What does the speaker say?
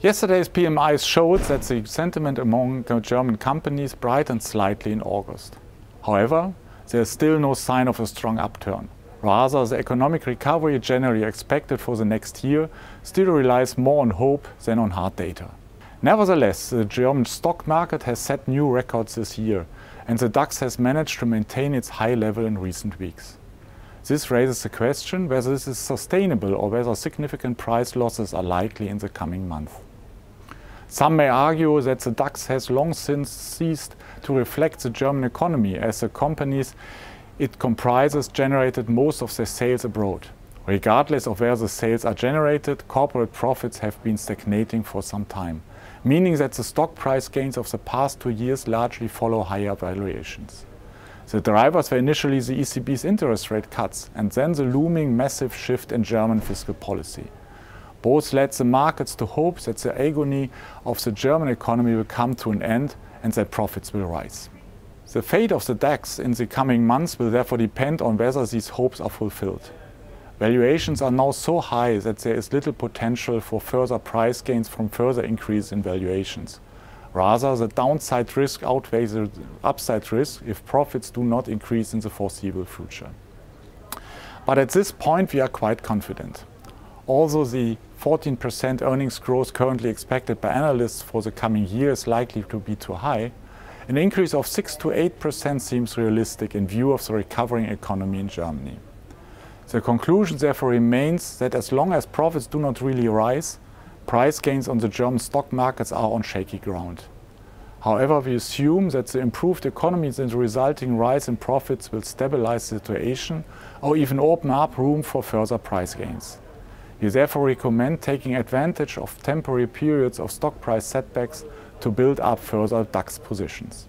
Yesterday's PMIs showed that the sentiment among German companies brightened slightly in August. However, there is still no sign of a strong upturn. Rather, the economic recovery generally expected for the next year still relies more on hope than on hard data. Nevertheless, the German stock market has set new records this year, and the DAX has managed to maintain its high level in recent weeks. This raises the question whether this is sustainable or whether significant price losses are likely in the coming months. Some may argue that the DAX has long since ceased to reflect the German economy, as the companies it comprises generated most of their sales abroad. Regardless of where the sales are generated, corporate profits have been stagnating for some time, meaning that the stock price gains of the past 2 years largely follow higher valuations. The drivers were initially the ECB's interest rate cuts and then the looming massive shift in German fiscal policy. Both led the markets to hope that the agony of the German economy will come to an end and that profits will rise. The fate of the DAX in the coming months will therefore depend on whether these hopes are fulfilled. Valuations are now so high that there is little potential for further price gains from further increase in valuations. Rather, the downside risk outweighs the upside risk if profits do not increase in the foreseeable future. But at this point we are quite confident. Although the 14% earnings growth currently expected by analysts for the coming year is likely to be too high, an increase of 6 to 8% seems realistic in view of the recovering economy in Germany. The conclusion therefore remains that as long as profits do not really rise, price gains on the German stock markets are on shaky ground. However, we assume that the improved economies and the resulting rise in profits will stabilize the situation or even open up room for further price gains. We therefore recommend taking advantage of temporary periods of stock price setbacks to build up further DAX positions.